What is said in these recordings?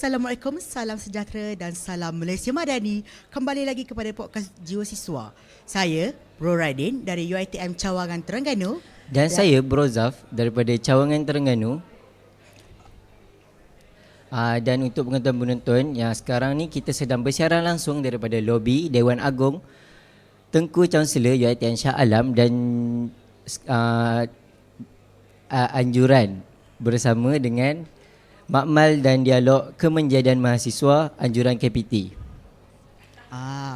Assalamualaikum, salam sejahtera dan salam Malaysia Madani. Kembali lagi kepada podcast Jiwa Siswa. Saya, Bro Radin dari UiTM Cawangan Terengganu. Dan saya, Bro Zaf daripada Cawangan Terengganu. Dan untuk penonton-penonton yang sekarang ni kita sedang bersiaran langsung daripada lobi Dewan Agong Tengku Kaunselor UiTM Shah Alam dan anjuran bersama dengan Makmal dan Dialog Kemenjadian Mahasiswa Anjuran KPT.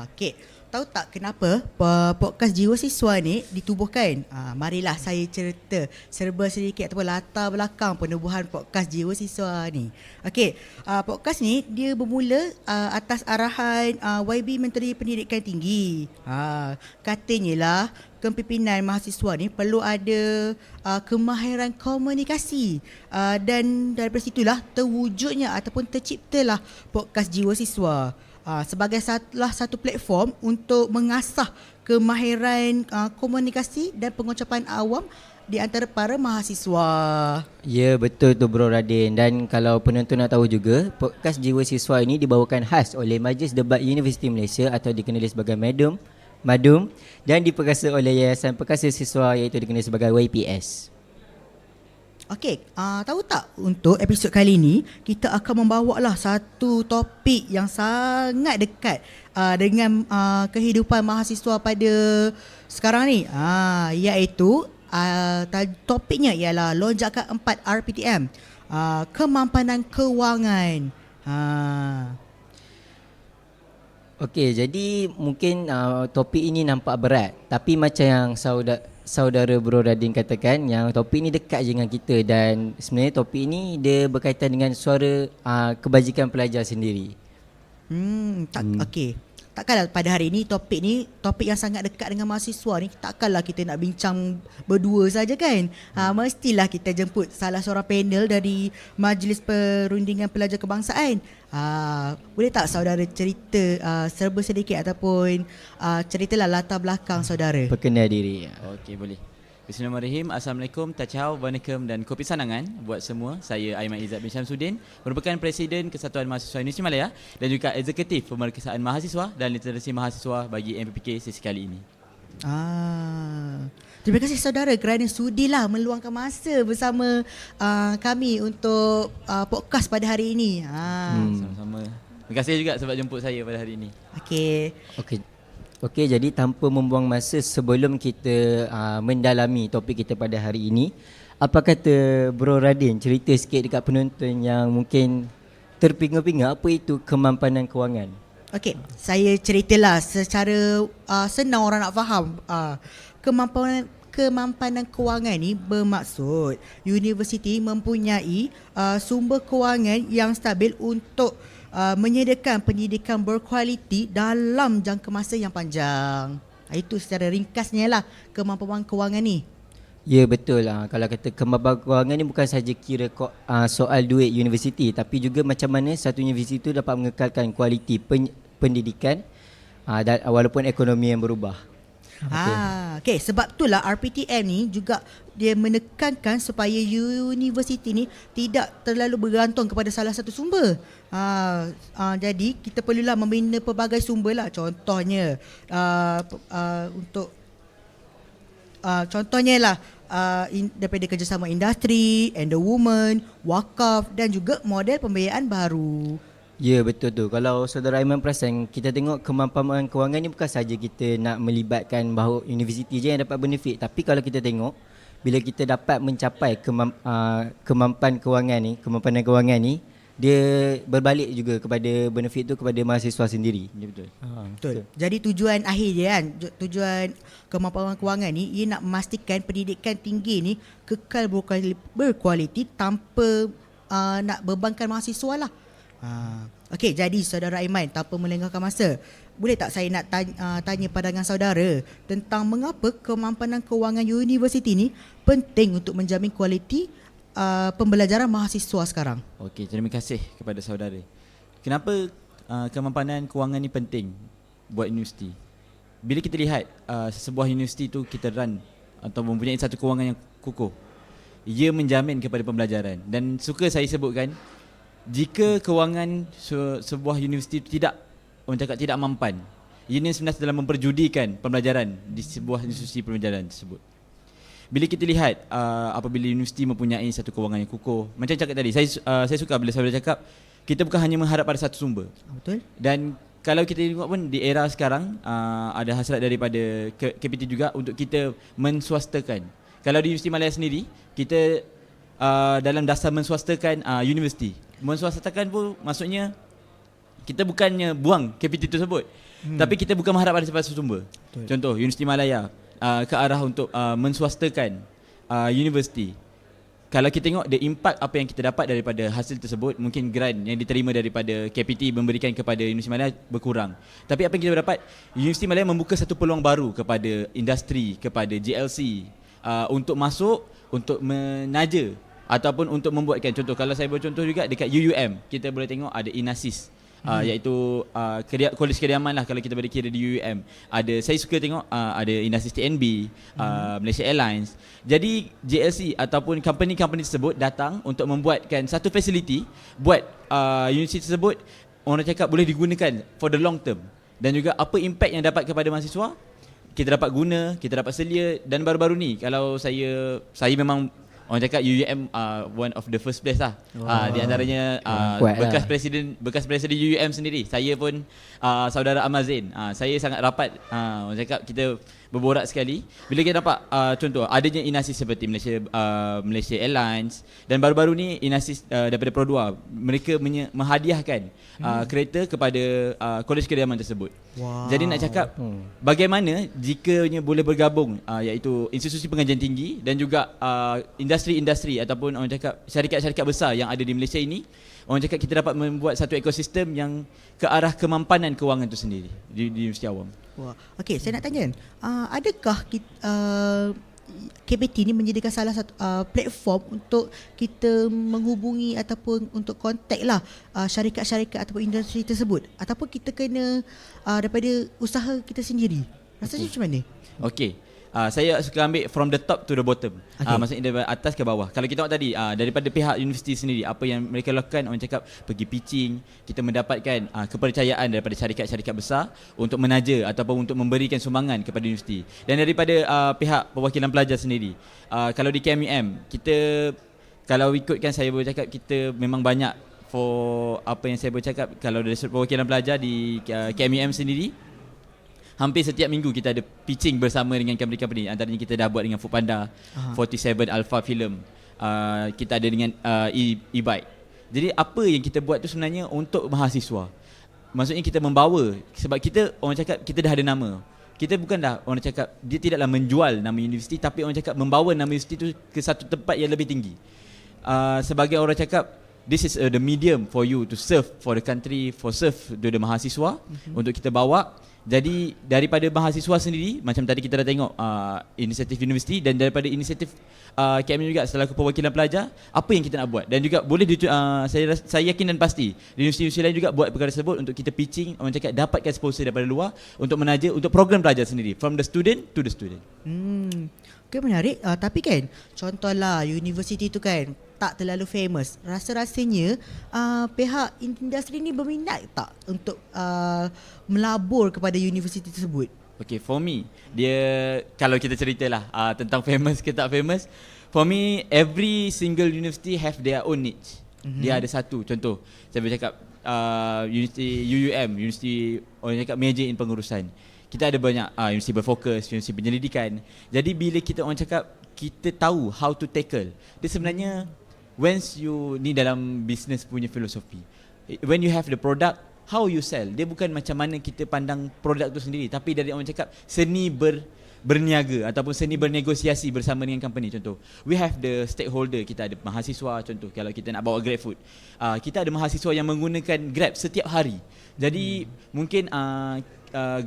Okey. Tahu tak kenapa podcast Jiwa Siswa ni ditubuhkan? Marilah saya cerita serba sedikit ataupun latar belakang penubuhan podcast Jiwa Siswa ni. Okey, podcast ni dia bermula atas arahan YB Menteri Pendidikan Tinggi. Katanya lah kepimpinan mahasiswa ni perlu ada kemahiran komunikasi, dan daripada situlah terwujudnya ataupun terciptalah podcast Jiwa Siswa. Sebagai salah satu platform untuk mengasah kemahiran komunikasi dan pengucapan awam di antara para mahasiswa. Ya, betul tu Bro Radin. Dan kalau penonton nak tahu juga, podcast Jiwa Siswa ini dibawakan khas oleh Majlis Debat Universiti Malaysia atau dikenali sebagai MADUM dan diperkasa oleh Yayasan Perkasa Siswa iaitu dikenali sebagai YPS. Okey, tahu tak untuk episod kali ni kita akan membawa lah satu topik yang sangat dekat dengan kehidupan mahasiswa pada sekarang ni, iaitu topiknya ialah lonjakan 4 RPTM, kemampanan kewangan. Okey, jadi mungkin topik ini nampak berat, tapi macam yang saudara Bro Radin katakan, yang topik ni dekat je dengan kita dan sebenarnya topik ni dia berkaitan dengan suara kebajikan pelajar sendiri. Okey. Takkanlah pada hari ini topik yang sangat dekat dengan mahasiswa ni, takkanlah kita nak bincang berdua saja kan. Mestilah kita jemput salah seorang panel dari Majlis Perundingan Pelajar Kebangsaan. Boleh tak saudara cerita serba sedikit ataupun ceritalah latar belakang saudara? Perkenal diri. Okey, boleh. Bismillahirrahmanirrahim. Assalamualaikum, Tachau, Waalaikum dan Kopi Sanangan buat semua. Saya Aiman Izzat bin Syamsuddin, merupakan Presiden Kesatuan Mahasiswa Universiti Malaya dan juga Eksekutif Pemerkasaan Mahasiswa dan Literasi Mahasiswa bagi MPPK sesi kali ini. Terima kasih saudara kerana sudilah meluangkan masa bersama kami untuk podcast pada hari ini. Sama-sama. Terima kasih juga sebab jemput saya pada hari ini. Okey, jadi tanpa membuang masa, sebelum kita mendalami topik kita pada hari ini, apa kata Bro Radin cerita sikit dekat penonton yang mungkin terpinga-pinga apa itu kemampanan kewangan? Okey, saya ceritalah secara senang orang nak faham. Kemampanan kewangan ni bermaksud universiti mempunyai sumber kewangan yang stabil untuk menyediakan pendidikan berkualiti dalam jangka masa yang panjang. Itu secara ringkasnya lah kemampanan kewangan ni. Ya, betul lah. Kalau kata kemampanan kewangan ni bukan saja kira soal duit universiti, tapi juga macam mana satu universiti itu dapat mengekalkan kualiti pendidikan walaupun ekonomi yang berubah. Okey, sebab itulah RPTM ni juga dia menekankan supaya universiti ni tidak terlalu bergantung kepada salah satu sumber. Jadi kita perlulah membina pelbagai sumber lah. Contohnya daripada kerjasama industri, endowment, wakaf dan juga model pembiayaan baru. Ya, betul tu. Kalau saudara Aiman perasan, kita tengok kemampanan kewangan ni bukan saja kita nak melibatkan bahawa universiti je yang dapat benefit, tapi kalau kita tengok bila kita dapat mencapai kemampanan kewangan ni, dia berbalik juga kepada benefit tu kepada mahasiswa sendiri. Ya, betul. Betul. Jadi tujuan akhir dia kan, tujuan kemampanan kewangan ni ia nak memastikan pendidikan tinggi ni kekal berkualiti tanpa nak bebankan mahasiswa lah. Okey, jadi saudara Aiman, tanpa melengahkan masa, boleh tak saya nak tanya pandangan saudara tentang mengapa kemampanan kewangan universiti ni penting untuk menjamin kualiti pembelajaran mahasiswa sekarang? Okey, terima kasih kepada saudara. Kenapa kemampanan kewangan ni penting buat universiti? Bila kita lihat sebuah universiti tu kita run atau mempunyai satu kewangan yang kukuh, ia menjamin kepada pembelajaran. Dan suka saya sebutkan jika kewangan sebuah universiti tidak, orang cakap tidak mampan, ini sebenarnya dalam memperjudikan pembelajaran di sebuah institusi pembelajaran tersebut. Bila kita lihat apabila universiti mempunyai satu kewangan yang kukuh, macam cakap tadi, saya suka bila saya cakap kita bukan hanya mengharap pada satu sumber. Betul. Dan kalau kita tengok pun di era sekarang ada hasrat daripada KPT juga untuk kita menswastakan. Kalau di Universiti Malaya sendiri, kita dalam dasar menswastakan universiti. Menswastakan pun maksudnya kita bukannya buang KPT tersebut, tapi kita bukan mengharap pada satu sumber. Betul. Contoh Universiti Malaya ke arah untuk menswastakan universiti. Kalau kita tengok the impact apa yang kita dapat daripada hasil tersebut, mungkin grant yang diterima daripada KPT memberikan kepada Universiti Malaya berkurang. Tapi apa yang kita dapat, Universiti Malaya membuka satu peluang baru kepada industri, kepada JLC untuk masuk, untuk menaja ataupun untuk membuatkan. Contoh, kalau saya bercontoh juga dekat UUM, kita boleh tengok ada INASIS, iaitu kolej kediaman lah kalau kita boleh kira di UUM. Saya suka tengok ada INASIS TNB, Malaysia Airlines. Jadi JLC ataupun company-company tersebut datang untuk membuatkan satu fasiliti buat universiti tersebut, orang cakap boleh digunakan for the long term. Dan juga apa impact yang dapat kepada mahasiswa, kita dapat guna, kita dapat selia. Dan baru-baru ni kalau saya memang orang cakap UUM one of the first place lah. Di antaranya bekas presiden UUM sendiri. Saya pun saudara Ahmad Zain. Saya sangat rapat, orang cakap kita berborak sekali bila kita nampak contoh adanya INASIS seperti Malaysia Airlines, dan baru-baru ni INASIS daripada Pro2 mereka menghadiahkan kereta kepada kolej kediaman tersebut. Wow. Jadi nak cakap bagaimana jikanya boleh bergabung iaitu institusi pengajian tinggi dan juga industri-industri ataupun orang cakap syarikat-syarikat besar yang ada di Malaysia ini, orang cakap kita dapat membuat satu ekosistem yang ke arah kemampanan kewangan itu sendiri di Universiti Awam. Wah, okey, saya nak tanya, adakah KPT ni menjadikan salah satu platform untuk kita menghubungi ataupun untuk kontak lah syarikat-syarikat ataupun industri tersebut, ataupun kita kena daripada usaha kita sendiri? Rasanya macam mana? Okey. Saya suka ambil from the top to the bottom. Maksudnya dari atas ke bawah. Kalau kita tengok tadi daripada pihak universiti sendiri, apa yang mereka lakukan, orang cakap pergi pitching, kita mendapatkan kepercayaan daripada syarikat-syarikat besar untuk menaja ataupun untuk memberikan sumbangan kepada universiti. Dan daripada pihak perwakilan pelajar sendiri, kalau di KMUM, kita kalau ikutkan saya boleh cakap kita memang banyak for apa yang saya boleh cakap, kalau dari perwakilan pelajar di KMUM sendiri, hampir setiap minggu kita ada pitching bersama dengan company-company. Antaranya kita dah buat dengan Foodpanda, 47 Alpha Film, kita ada dengan e-bike. Jadi apa yang kita buat tu sebenarnya untuk mahasiswa. Maksudnya kita membawa, sebab kita orang cakap kita dah ada nama. Kita bukan dah orang cakap dia tidaklah menjual nama universiti, tapi orang cakap membawa nama universiti tu ke satu tempat yang lebih tinggi. Sebagai orang cakap, this is the medium for you to serve for the country, for serve the mahasiswa, untuk kita bawa. Jadi daripada mahasiswa sendiri, macam tadi kita dah tengok inisiatif universiti, dan daripada inisiatif KMU juga selaku perwakilan pelajar, apa yang kita nak buat. Dan juga boleh saya yakin dan pasti universiti-universiti lain juga buat perkara tersebut untuk kita pitching, orang cakap dapatkan sponsor daripada luar untuk menaja untuk program pelajar sendiri, from the student to the student. Okay, menarik. Tapi kan, contohlah universiti tu kan tak terlalu famous. Rasa-rasanya pihak industri ni berminat tak untuk melabur kepada universiti tersebut? Okay, for me, dia kalau kita ceritalah tentang famous ke tak famous, for me every single university have their own niche. Dia ada satu. Contoh, saya boleh cakap universiti UUM, universiti orang cakap major in pengurusan. Kita ada banyak universiti berfokus, universiti penyelidikan. Jadi bila kita orang cakap kita tahu how to tackle, dia sebenarnya once you ni dalam business punya filosofi, when you have the product, how you sell. Dia bukan macam mana kita pandang produk tu sendiri, tapi dari orang cakap seni berniaga ataupun seni bernegosiasi bersama dengan company. Contoh, we have the stakeholder, kita ada mahasiswa. Contoh, kalau kita nak bawa Grab food, kita ada mahasiswa yang menggunakan Grab setiap hari. Jadi mungkin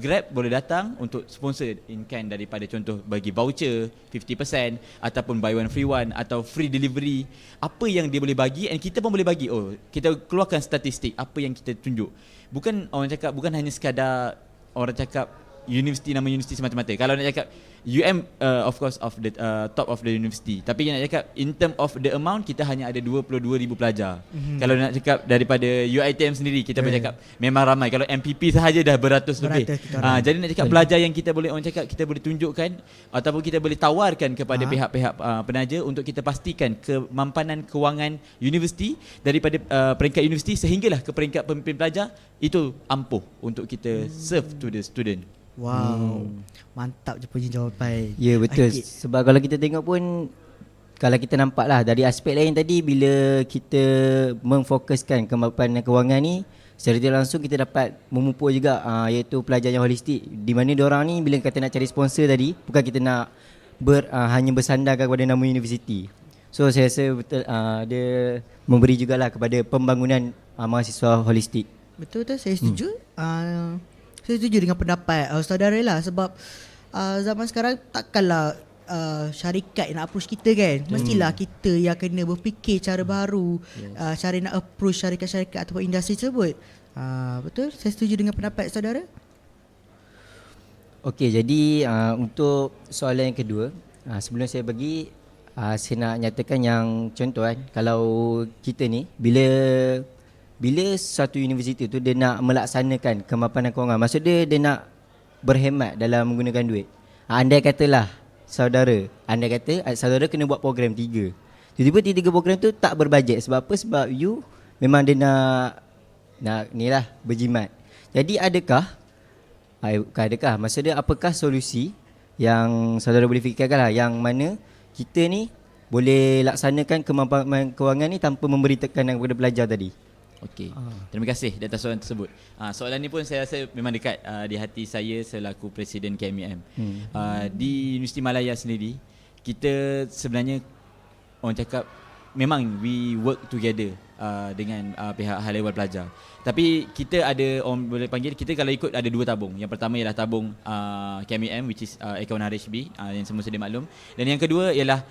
Grab boleh datang untuk sponsor in kind daripada contoh bagi voucher 50% ataupun buy one free one atau free delivery. Apa yang dia boleh bagi, and kita pun boleh bagi. Kita keluarkan statistik apa yang kita tunjuk. Bukan orang cakap, bukan hanya sekadar orang cakap universiti, nama universiti semata-mata. Kalau nak cakap UM of course of the top of the university. Tapi nak cakap in term of the amount, kita hanya ada 22,000 pelajar. Kalau nak cakap daripada UiTM sendiri, kita boleh cakap memang ramai. Kalau MPP sahaja dah beratus lebih. Jadi nak cakap pelajar yang kita boleh, orang cakap kita boleh tunjukkan ataupun kita boleh tawarkan kepada pihak-pihak penaja untuk kita pastikan kemampanan kewangan universiti daripada peringkat universiti sehinggalah ke peringkat pemimpin pelajar, itu ampuh untuk kita serve to the student. Wow. Mantap je punya jawapan. Ya, betul. Sebab kalau kita tengok pun, kalau kita nampak lah dari aspek lain tadi, bila kita memfokuskan kemampanan kewangan ni, secara tidak langsung kita dapat memupuk juga iaitu pelajar yang holistik, di mana diorang ni bila kata nak cari sponsor tadi, bukan kita nak hanya bersandarkan kepada nama universiti. So saya rasa betul dia memberi jugalah kepada pembangunan mahasiswa holistik. Betul, saya setuju. Saya setuju dengan pendapat saudara lah, sebab zaman sekarang takkanlah syarikat nak approach kita kan. Mestilah kita yang kena berfikir cara baru, cara nak approach syarikat-syarikat ataupun industri tersebut. Betul, saya setuju dengan pendapat saudara. Okey, jadi untuk soalan yang kedua, sebelum saya bagi, saya nak nyatakan yang contoh kan, kalau kita ni bila satu universiti tu dia nak melaksanakan kemampanan kewangan, maksud dia nak berhemat dalam menggunakan duit. Andai katalah saudara kena buat program 3. Tiba-tiba 3 program tu tak berbajet. Sebab apa? Sebab you memang dia nak ni lah berjimat. Jadi adakah maksud dia apakah solusi yang saudara boleh fikirkan lah, yang mana kita ni boleh laksanakan kemampanan kewangan ni tanpa memberi tekanan kepada pelajar tadi? Okey. Terima kasih di atas soalan tersebut. Soalan ni pun saya rasa memang dekat di hati saya selaku Presiden KMEM. Di Universiti Malaya sendiri, kita sebenarnya orang cakap memang we work together dengan pihak hal ehwal pelajar. Tapi kita ada, orang boleh panggil, kita kalau ikut ada 2 tabung. Yang pertama ialah tabung KMEM which is akaun RHB yang semua sedia maklum. Dan yang kedua ialah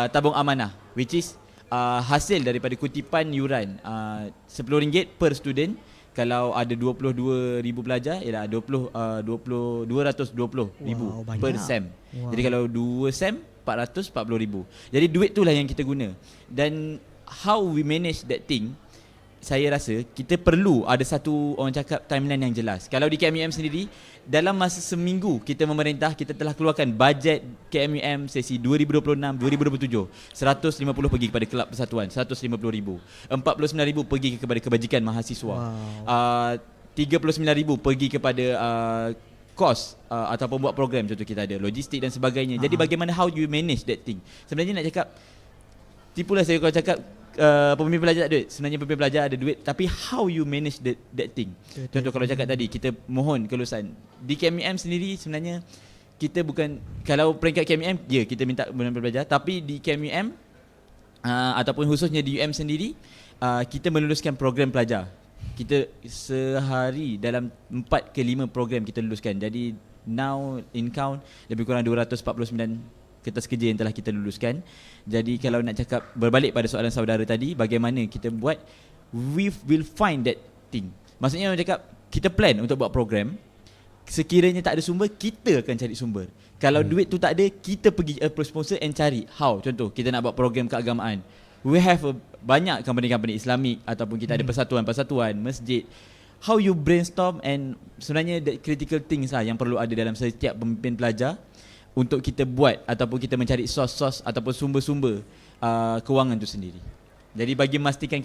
tabung amanah which is hasil daripada kutipan yuran RM10 per student. Kalau ada 22,000 pelajar, ialah 220,000 per sem. Jadi kalau 2 sem 440,000. Jadi duit itulah yang kita guna. Dan how we manage that thing, saya rasa kita perlu ada satu, orang cakap, timeline yang jelas. Kalau di KMEM sendiri, dalam masa seminggu kita memerintah, kita telah keluarkan bajet KMEM sesi 2026-2027. 150 pergi kepada kelab persatuan, 150,000. 49,000 pergi kepada kebajikan mahasiswa. 39,000 pergi kepada kos ataupun buat program, contoh kita ada logistik dan sebagainya. Jadi bagaimana how you manage that thing. Sebenarnya nak cakap, tipulah saya kalau cakap pemimpin pelajar tak ada duit. Sebenarnya pemimpin pelajar ada duit, tapi how you manage that thing. Contoh kalau cakap tadi, kita mohon kelulusan. Di KMEM sendiri sebenarnya kita bukan, kalau peringkat KMEM, kita minta pemimpin pelajar. Tapi di KMEM ataupun khususnya di UM sendiri, kita meluluskan program pelajar. Kita sehari dalam 4 ke 5 program kita luluskan. Jadi now in count lebih kurang 249 kertas kerja yang telah kita luluskan. Jadi kalau nak cakap, berbalik pada soalan saudara tadi, bagaimana kita buat, we will find that thing. Maksudnya orang cakap, kita plan untuk buat program, sekiranya tak ada sumber, kita akan cari sumber. Kalau duit tu tak ada, kita pergi approach sponsor and cari how. Contoh, kita nak buat program keagamaan, we have banyak company-company Islamik ataupun kita ada persatuan-persatuan, masjid. How you brainstorm, and sebenarnya that critical things lah yang perlu ada dalam setiap pemimpin pelajar untuk kita buat ataupun kita mencari sos-sos ataupun sumber-sumber kewangan itu sendiri. Jadi bagi memastikan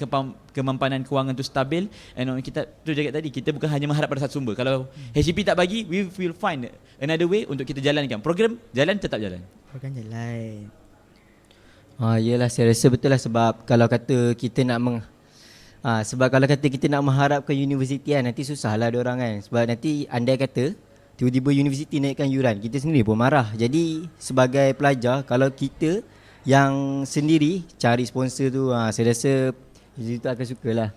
kemampanan kewangan itu stabil, and kita tu cakap tadi, kita bukan hanya mengharap pada satu sumber. Kalau HCP tak bagi, we will find another way untuk kita jalankan. Program jalan, tetap jalan. Program jalan. Yelah, saya rasa betul lah. Sebab kalau kata kita nak mengharapkan universiti kan, nanti susahlah diorang kan. Sebab nanti andai kata tiba-tiba universiti naikkan yuran, kita sendiri pun marah. Jadi sebagai pelajar, kalau kita yang sendiri cari sponsor tu, saya rasa universiti tu akan sukalah.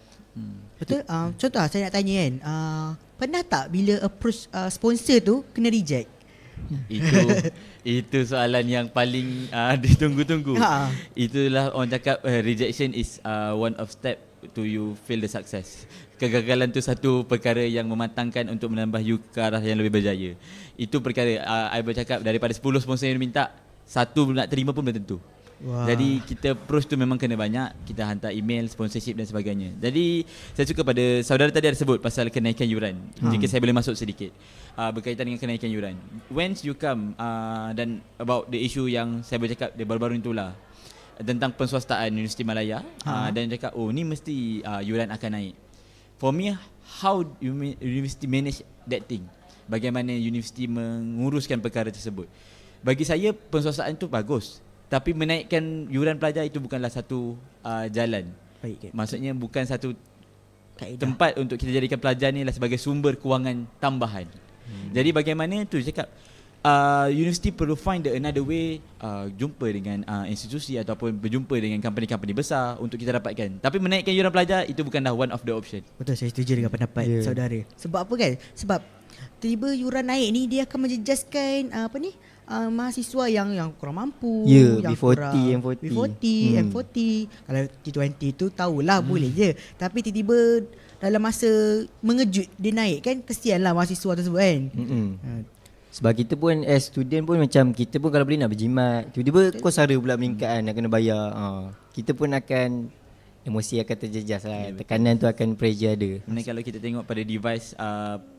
Betul. Contoh saya nak tanya kan, pernah tak bila approach sponsor tu kena reject? Itu soalan yang paling ditunggu-tunggu. Itulah orang cakap, rejection is one of step to you feel the success. Kegagalan tu satu perkara yang mematangkan untuk menambah you ke arah yang lebih berjaya. Itu perkara I bercakap daripada 10 sponsor yang minta, satu nak terima pun belum tentu. Wah. Jadi kita approach tu memang kena banyak. Kita hantar email, sponsorship dan sebagainya. Jadi saya suka pada saudara tadi ada sebut pasal kenaikan yuran. Jika saya boleh masuk sedikit berkaitan dengan kenaikan yuran. Once you come dan about the issue yang saya bercakap dia baru-baru itulah tentang penswastaan Universiti Malaya dan cakap ni mesti yuran akan naik. For me, how university manage that thing? Bagaimana universiti menguruskan perkara tersebut? Bagi saya penswastaan tu bagus. Tapi menaikkan yuran pelajar itu bukanlah satu jalan. Baik, Maksudnya bukan satu kaedah. tempat untuk kita jadikan pelajar ni lah sebagai sumber kewangan tambahan. Jadi bagaimana tu cakap universiti perlu find another way, jumpa dengan institusi ataupun berjumpa dengan company-company besar untuk kita dapatkan. Tapi menaikkan yuran pelajar itu bukanlah one of the option. Betul, saya setuju dengan pendapat saudara. Sebab apa kan? Sebab tiba yuran naik ni dia akan menjejaskan mahasiswa yang kurang mampu, yang B40, kurang, M40. M40. Kalau T20 tu tahulah boleh je. Tapi tiba-tiba dalam masa mengejut dia naik kan, kesianlah mahasiswa tersebut kan. Sebab kita pun as student pun macam kita pun kalau boleh nak berjimat, tiba-tiba kos sara pula meningkat kan, nak kena bayar. Kita pun akan emosi akan terjejas lah. Tekanan tu akan pressure ada. Sebenarnya kalau kita tengok pada device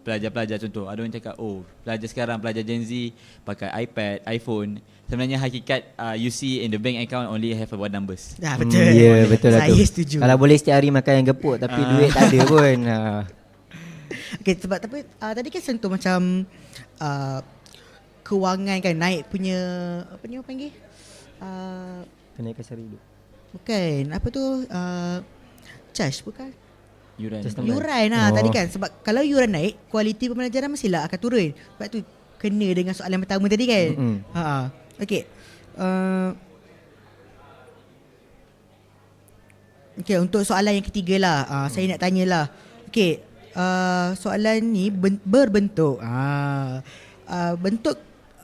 pelajar-pelajar contoh, ada orang cakap pelajar sekarang, pelajar Gen Z pakai iPad, iPhone. Sebenarnya hakikat you see in the bank account only have one numbers. Betul. Ya, betul lah tu. Saya setuju. Kalau boleh setiap hari makan yang gepuk tapi duit tak ada pun. Okay, sebab tadi kan sentuh macam kewangan kan naik punya apa ni orang panggil? Kenaikan sara hidup. Bukan, apa tu? Charge bukan? Yuran. Yuran tadi kan. Sebab kalau yuran naik, kualiti pembelajaran mestilah akan turun. Sebab tu kena dengan soalan pertama tadi kan. Okey. Okey, untuk soalan yang ketiga lah, saya nak tanyalah. Okey, soalan ni berbentuk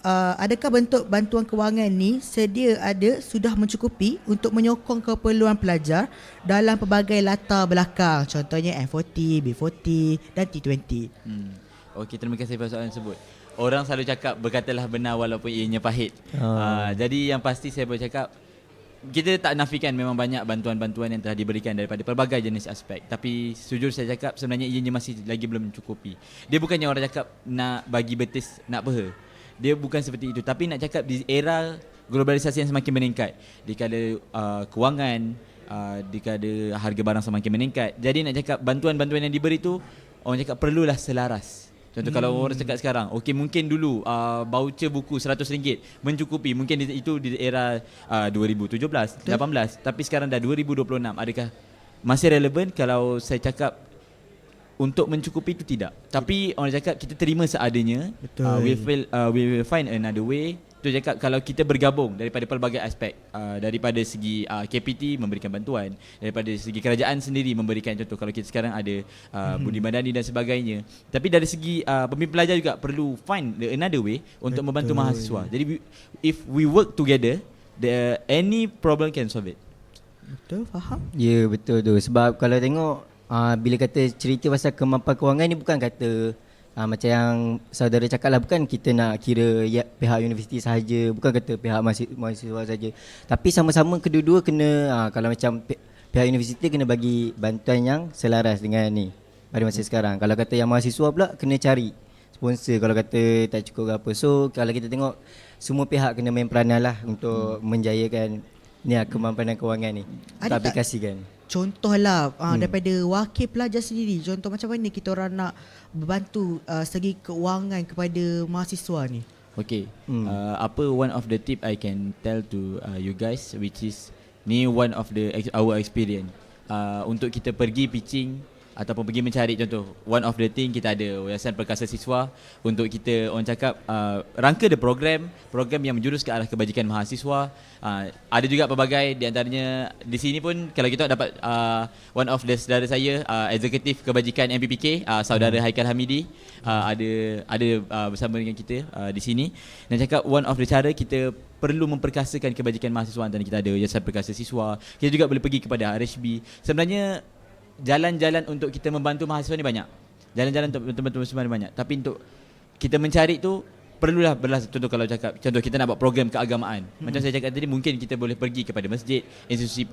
adakah bentuk bantuan kewangan ni sudah mencukupi untuk menyokong keperluan pelajar dalam pelbagai latar belakang, contohnya M40, B40 dan T20. Okey, terima kasih pada soalan tersebut. Orang selalu cakap berkatalah benar walaupun ianya pahit. Jadi yang pasti saya boleh cakap, kita tak nafikan memang banyak bantuan-bantuan yang telah diberikan daripada pelbagai jenis aspek. Tapi sejujur saya cakap sebenarnya ianya masih lagi belum mencukupi. Dia bukannya orang cakap nak bagi betis nak peha. Dia bukan seperti itu. Tapi nak cakap di era globalisasi yang semakin meningkat, dikala kewangan, dikala harga barang semakin meningkat. Jadi nak cakap bantuan-bantuan yang diberi tu, orang cakap perlulah selaras. Contoh kalau orang cakap sekarang, okey mungkin dulu voucher buku RM100 mencukupi. Mungkin itu di era 2017, 18. Tapi sekarang dah 2026. Adakah masih relevan? Kalau saya cakap untuk mencukupi itu tidak. Tapi orang cakap kita terima seadanya. We will find another way. Tu cakap kalau kita bergabung daripada pelbagai aspek, daripada segi KPT memberikan bantuan, daripada segi kerajaan sendiri memberikan, contoh kalau kita sekarang ada budi madani dan sebagainya. Tapi dari segi pemimpin pelajar juga perlu find another way untuk membantu mahasiswa. Jadi if we work together, any problem can solve it. Betul, faham? Ya, betul tu. Sebab kalau tengok bila kata cerita pasal kemampuan kewangan ni bukan kata macam yang saudara cakap lah, bukan kita nak kira pihak universiti sahaja, bukan kata pihak mahasiswa sahaja. Tapi sama-sama kedua-dua kena, kalau macam pihak universiti kena bagi bantuan yang selaras dengan ni pada masa sekarang. Kalau kata yang mahasiswa pula kena cari sponsor kalau kata tak cukup ke apa. So kalau kita tengok semua pihak kena main peranan lah untuk menjayakan ni kemampuan kewangan ni. Kita aplikasikan. Contohlah daripada wakil pelajar sendiri, contoh macam mana kita orang nak membantu segi keuangan kepada mahasiswa ni. Okay, apa one of the tip I can tell to you guys, which is ni one of our experience, untuk kita pergi pitching ataupun pergi mencari, contoh one of the thing kita ada Yayasan Perkasa Siswa untuk kita orang cakap rangka the program yang menjurus ke arah kebajikan mahasiswa. Ada juga pelbagai, di antaranya di sini pun kalau kita dapat one of the saudara saya, eksekutif kebajikan MPPK, saudara Haikal Hamidi, ada bersama dengan kita di sini, dan cakap one of the cara kita perlu memperkasakan kebajikan mahasiswa. Antara kita ada Yayasan Perkasa Siswa, kita juga boleh pergi kepada RHB. Sebenarnya jalan-jalan untuk kita membantu mahasiswa ni banyak. Jalan-jalan untuk membantu mahasiswa ni banyak. Tapi untuk kita mencari tu perlulah contoh kalau contoh kita nak buat program keagamaan. Macam saya cakap tadi, mungkin kita boleh pergi kepada masjid, institusi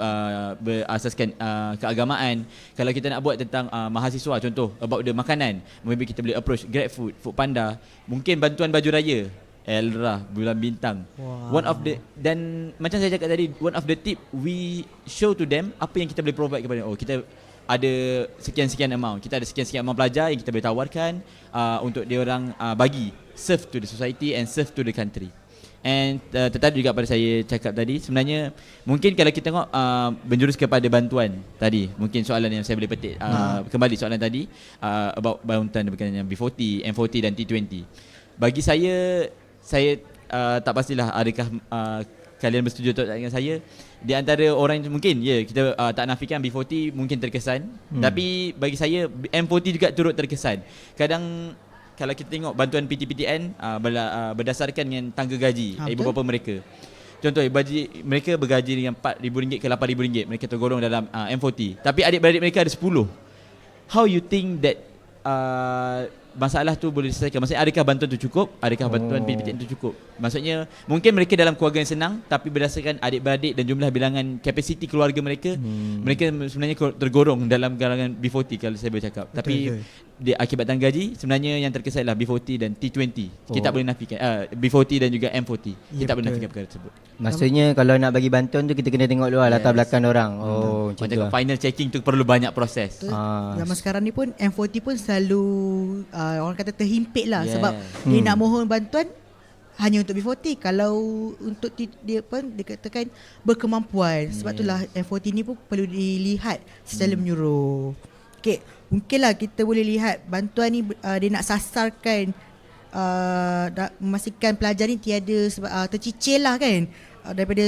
berasaskan keagamaan. Kalau kita nak buat tentang mahasiswa, contoh about the makanan, maybe kita boleh approach GrabFood, Foodpanda, mungkin bantuan baju raya, Elra, Bulan Bintang. One of the, dan macam saya cakap tadi, one of the tip we show to them apa yang kita boleh provide kepada. Oh, kita ada sekian-sekian amount. Kita ada sekian-sekian amount pelajar yang kita boleh tawarkan untuk dia orang bagi, serve to the society and serve to the country. And tertarik juga pada saya cakap tadi, sebenarnya mungkin kalau kita tengok menjurus kepada bantuan tadi, mungkin soalan yang saya boleh petik kembali soalan tadi about bantuan berkenaan yang B40, M40 dan T20. Bagi saya tak pastilah adakah kalian bersetuju atau tak dengan saya. Di antara orang mungkin kita tak nafikan B40 mungkin terkesan, tapi bagi saya M40 juga turut terkesan. Kadang kalau kita tengok bantuan PTPTN berdasarkan dengan tangga gaji ibu bapa mereka. Contoh mereka bergaji dengan RM4,000 ke RM8,000, mereka tergolong dalam M40. Tapi adik-beradik mereka ada 10. How you think that masalah tu boleh diselesaikan? Maksudnya adakah bantuan tu cukup? Adakah bantuan PTPTN tu cukup? Maksudnya mungkin mereka dalam keluarga yang senang, tapi berdasarkan adik-beradik dan jumlah bilangan kapasiti keluarga mereka, mereka sebenarnya tergolong dalam kalangan B40 kalau saya boleh cakap. Tapi akibat tangga gaji, sebenarnya yang terkesan lah B40 dan T20. Kita tak boleh nafikan B40 dan juga M40. Kita tak boleh nafikan perkara tersebut. Maksudnya kalau nak bagi bantuan tu kita kena tengok luar latar belakang orang. Macam tu. Final checking tu perlu banyak proses. Zaman sekarang ni pun M40 pun selalu orang kata terhimpit lah, sebab dia nak mohon bantuan hanya untuk B40. Kalau untuk dia pun dikatakan berkemampuan. Sebab itulah M40 ni pun perlu dilihat secara menyeluruh. Okey, mungkinlah kita boleh lihat bantuan ni dia nak sasarkan memastikan pelajar ni tiada tercicil lah kan, daripada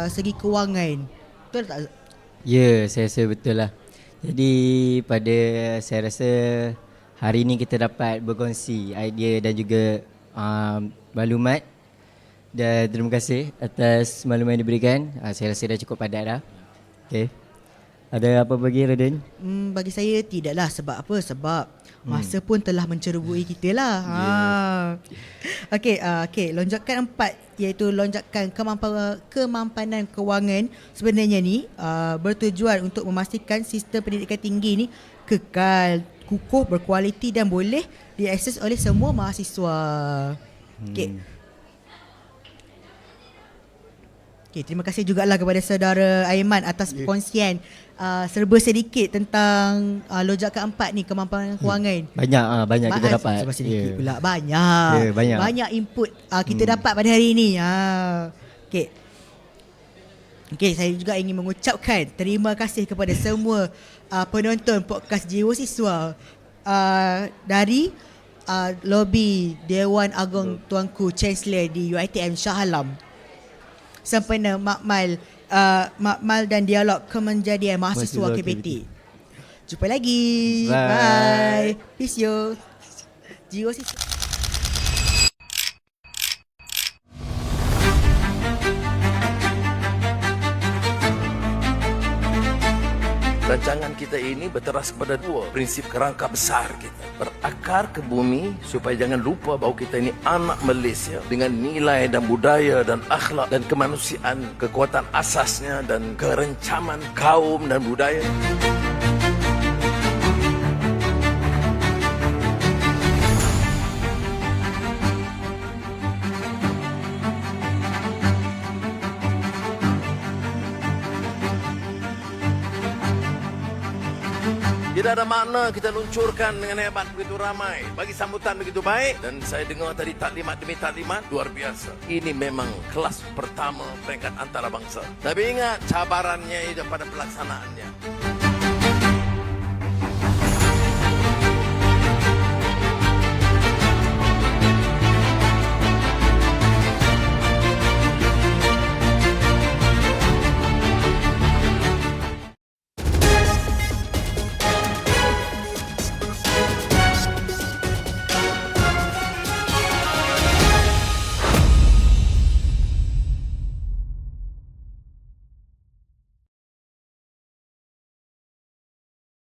segi kewangan. Betul tak? Ya, saya rasa betul lah. Jadi saya rasa hari ni kita dapat berkongsi idea dan juga maklumat. Dan terima kasih atas maklumat yang diberikan. Saya rasa dah cukup padat dah. Okay. Ada apa bagi Radin? Bagi saya tidaklah. Sebab apa? Sebab masa pun telah mencerubui kita lah. Okey, lonjakan 4 iaitu lonjakan kemampanan kewangan sebenarnya ni bertujuan untuk memastikan sistem pendidikan tinggi ni kekal, kukuh, berkualiti dan boleh diakses oleh semua mahasiswa. Okey, terima kasih jugalah kepada saudara Aiman atas perkongsian serba sedikit tentang lonjakan 4 ni, kemampanan kewangan. Banyak kita dapat. Serba sedikit pula. Banyak. Banyak input kita dapat pada hari ini. Okey, saya juga ingin mengucapkan terima kasih kepada semua penonton podcast Jiwa Siswa dari lobi Dewan Agong Tuanku Chancellor di UiTM Shah Alam, sempena makmal dan dialog kemenjadian mahasiswa KPT. Jumpa lagi. Bye. Peace yo. Jiwa Siswa. Rancangan kita ini berteras kepada 2 prinsip kerangka besar kita. Berakar ke bumi supaya jangan lupa bahawa kita ini anak Malaysia dengan nilai dan budaya dan akhlak dan kemanusiaan, kekuatan asasnya dan kerencaman kaum dan budaya. Tidak ada makna kita luncurkan dengan hebat begitu ramai, bagi sambutan begitu baik. Dan saya dengar tadi taklimat demi taklimat luar biasa. Ini memang kelas pertama peringkat antarabangsa. Tapi ingat, cabarannya itu pada pelaksanaannya.